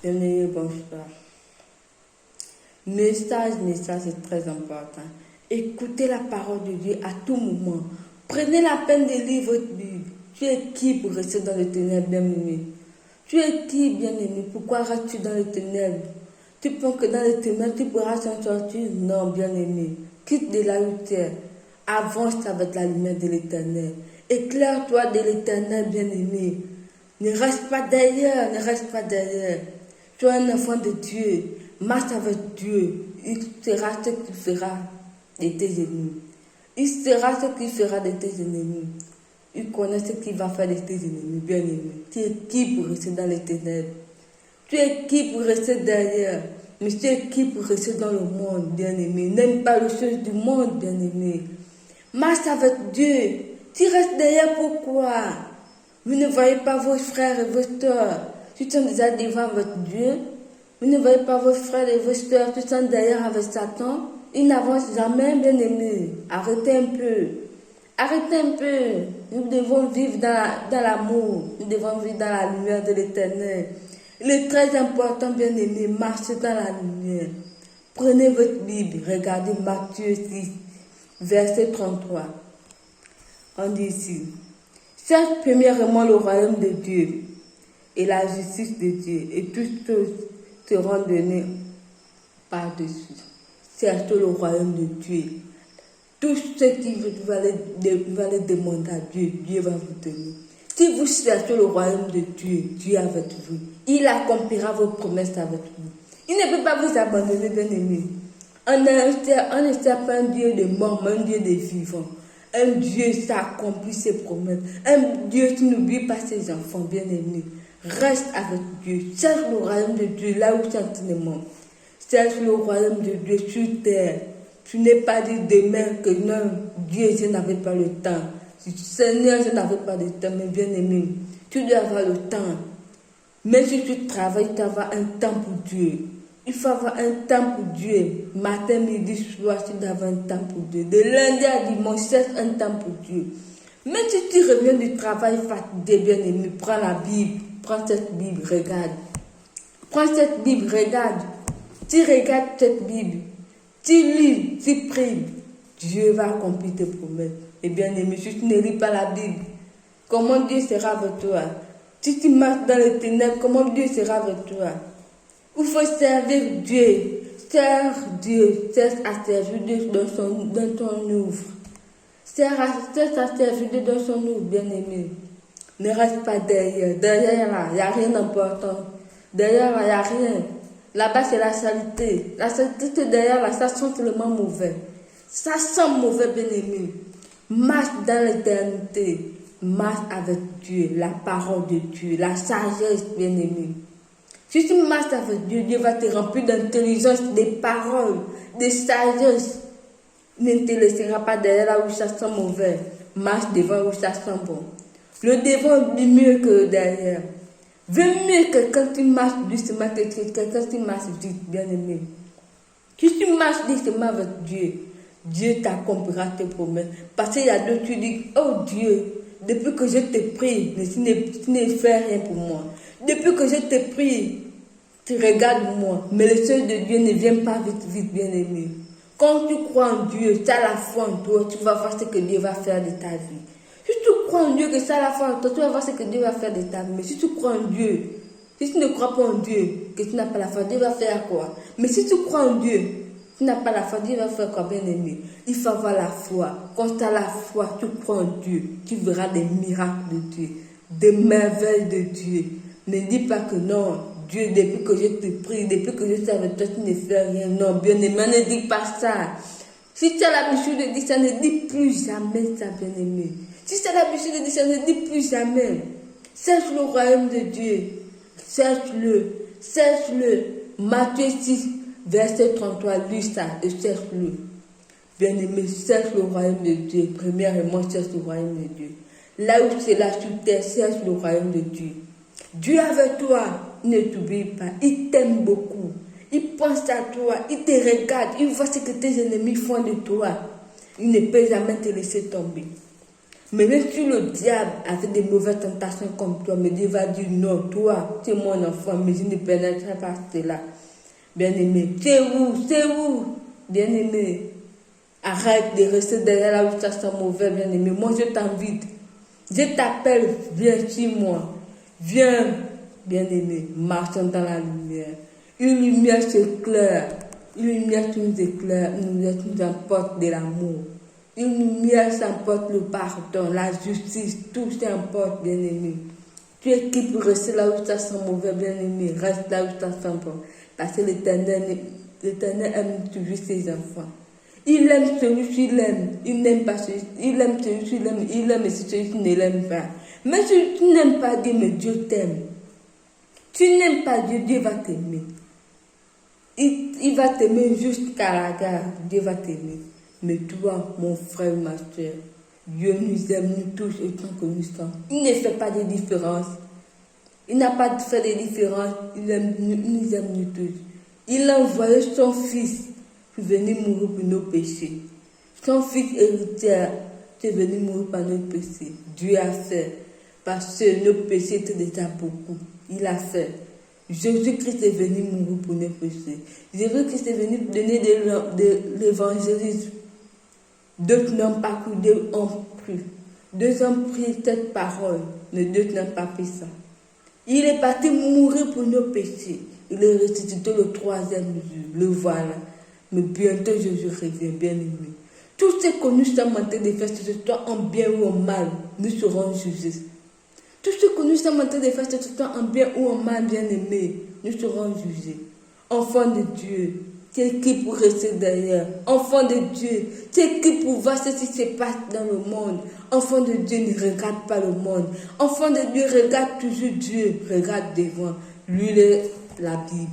Bien-aimé, bonsoir. Message, c'est très important. Écoutez la parole de Dieu à tout moment. Prenez la peine de lire votre Bible. Tu es qui pour rester dans les ténèbres, bien-aimé? Tu es qui, bien-aimé? Pourquoi restes-tu dans les ténèbres? Tu penses que dans les ténèbres, tu pourras s'en sortir? Non, bien-aimé. Quitte de là où tu es. Avance avec la lumière de l'Éternel. Éclaire-toi de l'Éternel, bien-aimé. Ne reste pas derrière, ne reste pas derrière. Tu es un enfant de Dieu. Marche avec Dieu. Il sera ce qu'il fera de tes ennemis. Il sera ce qu'il fera de tes ennemis. Il connaît ce qu'il va faire de tes ennemis, bien-aimé. Tu es qui pour rester dans les ténèbres? Tu es qui pour rester derrière? Mais tu es qui pour rester dans le monde, bien-aimé? N'aime pas les choses du monde, bien-aimé. Marche avec Dieu. Tu restes derrière, pourquoi? Vous ne voyez pas vos frères et vos sœurs. Tu sont déjà devant votre Dieu. Vous ne voyez pas vos frères et vos sœurs. Tu sont derrière avec Satan. Il n'avance jamais, bien-aimé. Arrêtez un peu. Arrêtez un peu. Nous devons vivre dans l'amour. Nous devons vivre dans la lumière de l'Éternel. Il est très important, bien-aimé, marchez dans la lumière. Prenez votre Bible. Regardez Matthieu 6, verset 33. On dit ici. Cherche premièrement le royaume de Dieu et la justice de Dieu, et toutes choses seront données par-dessus. Cherchez le royaume de Dieu. Tout ce qui vous allez demander à Dieu, Dieu va vous donner. Si vous cherchez le royaume de Dieu, Dieu est avec vous. Il accomplira vos promesses avec vous. Il ne peut pas vous abandonner, bien-aimé. On ne sert pas un Dieu de mort, mais un Dieu de vivant. Un Dieu qui accomplit ses promesses. Un Dieu qui n'oublie pas ses enfants, bien-aimés. Reste avec Dieu. Cherche le royaume de Dieu là où tu es en train de mort. Cherche le royaume de Dieu sur terre. Tu n'es pas dit demain que non, Dieu, je n'avais pas le temps. Seigneur, je n'avais pas de temps, mais bien-aimé, tu dois avoir le temps. Mais si tu travailles, tu dois avoir un temps pour Dieu. Il faut avoir un temps pour Dieu. Matin, midi, soir, tu dois avoir un temps pour Dieu. De lundi à dimanche, cherche un temps pour Dieu. Mais si tu reviens du travail fatigué, bien-aimé, prends la Bible. Prends cette Bible, regarde. Prends cette Bible, regarde. Tu regardes cette Bible. Tu lis, tu pries. Dieu va accomplir tes promesses. Et bien-aimé, si tu ne lis pas la Bible, comment Dieu sera avec toi? Si tu marches dans les ténèbres, comment Dieu sera avec toi? Il faut servir Dieu. Sers Dieu. Sers à servir Dieu dans ton œuvre. Sers à servir Dieu dans son œuvre, bien-aimé. Ne reste pas derrière. Derrière là, il n'y a rien d'important. Derrière là, il n'y a rien. Là-bas, c'est la saleté. La saleté derrière là, ça sent tellement mauvais. Ça sent mauvais, bien-aimé. Marche dans l'éternité. Marche avec Dieu, la parole de Dieu, la sagesse, bien-aimé. Si tu marches avec Dieu, Dieu va te remplir d'intelligence, des paroles, de sagesse. Il ne te laissera pas derrière là où ça sent mauvais. Marche devant où ça sent bon. Le devant est mieux que derrière. Vaut mieux que quand tu marches doucement que quand tu marches vite, bien-aimé. Si tu marches doucement avec Dieu, Dieu t'accomplira tes promesses. Parce qu'il y a d'autres, tu dis, oh Dieu, depuis que je te prie, tu ne fais rien pour moi. Depuis que je te prie, tu regardes moi. Mais le seul de Dieu ne vient pas vite, bien-aimé. Quand tu crois en Dieu, tu as la foi en toi, tu vas voir ce que Dieu va faire de ta vie. Si tu crois en Dieu, que tu as la foi en toi, tu vas voir ce que Dieu va faire de ta vie. Mais si tu crois en Dieu, si tu ne crois pas en Dieu, que tu n'as pas la foi, Dieu va faire quoi? Mais si tu crois en Dieu, tu n'as pas la foi, Dieu va faire quoi, bien-aimé? Il faut avoir la foi. Quand tu as la foi, tu crois en Dieu, tu verras des miracles de Dieu, des merveilles de Dieu. Ne dis pas que non, Dieu, depuis que je te prie, depuis que je suis avec toi, tu ne fais rien. Non, bien-aimé, ne dis pas ça. Si tu as l'habitude de dire ça, ne dis plus jamais ça, bien-aimé. Si tu as l'habitude de dire ça, ne dis plus jamais. Cherche le royaume de Dieu. Cherche-le. Cherche-le. Matthieu 6, verset 33, lis ça et cherche-le. Bien-aimé, cherche le royaume de Dieu. Premièrement, cherche le royaume de Dieu. Là où c'est là sur terre, cherche le royaume de Dieu. Dieu est avec toi, ne t'oublie pas. Il t'aime beaucoup. Il pense à toi. Il te regarde. Il voit ce que tes ennemis font de toi. Il ne peut jamais te laisser tomber. Mais même si le diable avait des mauvaises tentations comme toi, mais Dieu va dire non, toi, tu es mon enfant, mais je ne pénétrerai pas cela. Bien-aimé, c'est où, bien-aimé. Arrête de rester derrière là où ça sent mauvais, bien-aimé. Moi, je t'invite. Je t'appelle, viens sur moi. Viens, bien-aimé, marchons dans la lumière. Une lumière s'éclaire. Une lumière qui nous éclaire, une lumière qui nous apporte de l'amour. Une lumière s'apporte le pardon, la justice, tout s'importe, bien-aimé. Tu es qui pour rester là où ça sent mauvais, bien-aimé. Reste là où ça sent bon. Parce que l'Éternel aime toujours ses enfants. Il aime celui qui l'aime. Il n'aime pas celui il aime celui qui l'aime. Il aime celui qui ne l'aime pas. Mais si tu n'aimes pas Dieu, mais Dieu t'aime. Tu n'aimes pas Dieu, Dieu va t'aimer. Il va t'aimer jusqu'à la gare. Dieu va t'aimer. Mais toi, mon frère, ma soeur, Dieu nous aime, nous tous, autant que nous sommes. Il ne fait pas de différence. Il n'a pas fait de différence. Il nous aime, nous tous. Il a envoyé son fils pour venir mourir pour nos péchés. Son fils héritier est venu mourir par nos péchés. Dieu a fait. Parce que nos péchés étaient déjà beaucoup. Il a fait. Jésus-Christ est venu mourir pour nos péchés. Jésus-Christ est venu donner de l'évangélisme. D'autres n'ont pas cru, d'autres ont cru. D'autres ont pris cette parole, mais d'autres n'ont pas pris ça. Il est parti mourir pour nos péchés. Il est ressuscité le 3e jour. Le voilà. Mais bientôt Jésus revient, bien aimé. Tout ce que nous sommes en train de faire, que ce soit en bien ou en mal, nous serons jugés. Tout ce que nous sommes en train de faire, que ce soit en bien ou en mal, bien aimé, nous serons jugés. Enfants de Dieu, c'est qui pour rester derrière? Enfants de Dieu, c'est qui pour voir ce qui se passe dans le monde? Enfants de Dieu ne regarde pas le monde. Enfants de Dieu regarde toujours Dieu, regarde devant. Lui, la Bible.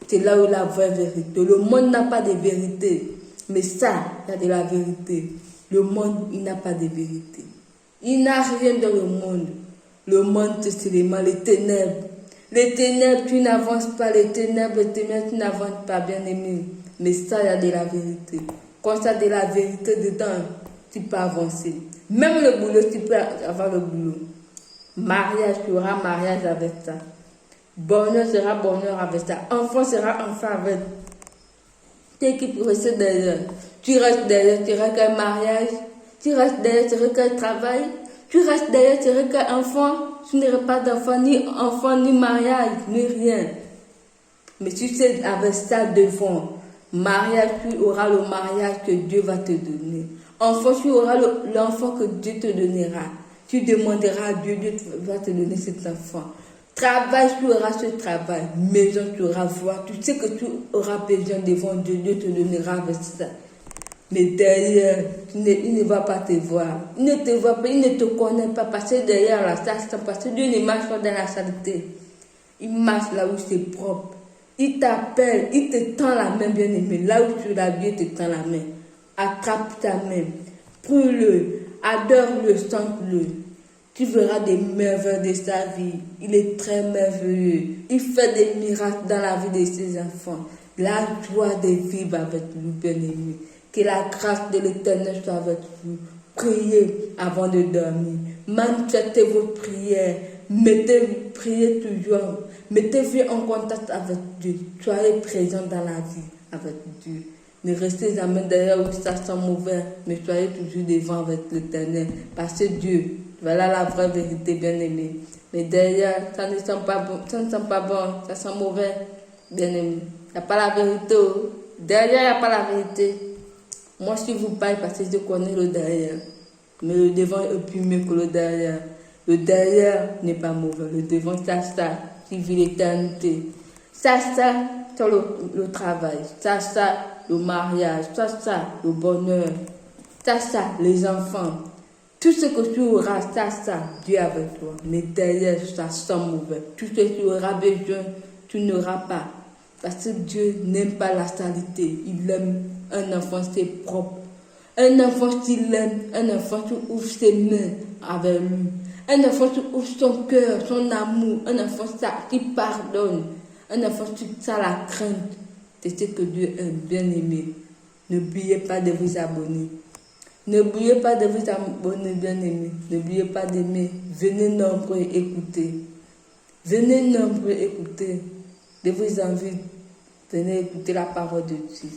C'est là où la vraie vérité. Le monde n'a pas de vérité. Mais ça, il y a de la vérité. Le monde, il n'a pas de vérité. Il n'a rien dans le monde. Le monde, c'est seulement les ténèbres. Les ténèbres, tu n'avances pas. Les ténèbres, tu n'avances pas, bien aimé. Mais ça, il y a de la vérité. Quand ça a de la vérité dedans, tu peux avancer. Même le boulot, tu peux avoir le boulot. Mariage, tu auras mariage avec ça. Bonheur sera bonheur avec ça. Enfant sera enfant avec. T'es qui pour rester derrière? Tu restes derrière, tu regardes mariage. Tu restes derrière, tu regardes travail. Tu restes derrière, tu regardes enfant. Tu n'auras pas d'enfant, ni mariage, ni rien. Mais tu sais, avec ça devant, mariage, tu auras le mariage que Dieu va te donner. Enfant, tu auras l'enfant que Dieu te donnera. Tu demanderas à Dieu, Dieu va te donner cet enfant. Travail, tu auras ce travail. Maison, tu auras voix. Tu sais que tu auras besoin devant Dieu. Dieu te donnera avec ça. Mais derrière, il ne va pas te voir. Il ne te voit pas, il ne te connaît pas. Parce que derrière là, parce que Dieu ne marche pas dans la saleté. Il marche là où c'est propre. Il t'appelle, il te tend la main, bien aimé. Là où tu l'as vu, il te tend la main. Attrape ta main. Prie-le. Adore-le, sente-le. Tu verras des merveilles de sa vie. Il est très merveilleux. Il fait des miracles dans la vie de ses enfants. La joie de vivre avec lui, bien-aimé. Que la grâce de l'Éternel soit avec vous. Priez avant de dormir. Manifestez vos prières. Priez toujours. Mettez-vous en contact avec Dieu. Soyez présent dans la vie avec Dieu. Ne restez jamais derrière où ça sent mauvais, mais soyez toujours devant avec l'Éternel. Parce que Dieu, voilà la vraie vérité, bien aimé. Mais derrière, ça ne sent pas bon, ça sent mauvais, bien aimé. Il n'y a pas la vérité. Derrière, il n'y a pas la vérité. Moi, je vous parle parce que je connais le derrière. Mais le devant est plus mieux que le derrière. Le derrière n'est pas mauvais. Le devant, ça, qui vit l'éternité. Ça, c'est le travail. Ça, le mariage. Ça, le bonheur. Ça, les enfants. Tout ce que tu auras, ça, Dieu avec toi. Mais derrière, ça sent mauvais. Tout ce que tu auras besoin, tu n'auras pas. Parce que Dieu n'aime pas la saleté. Il aime un enfant, c'est propre. Un enfant qui l'aime, un enfant qui ouvre ses mains avec lui. Un enfant qui ouvre son cœur, son amour. Un enfant qui pardonne. Un enfant qui a la crainte. C'est ce que Dieu aime, bien aimé. N'oubliez pas de vous abonner. N'oubliez pas de vous abonner, bien-aimés. N'oubliez pas d'aimer. Venez nombreux écouter. Venez nombreux écouter. De vos envies, venez écouter la parole de Dieu.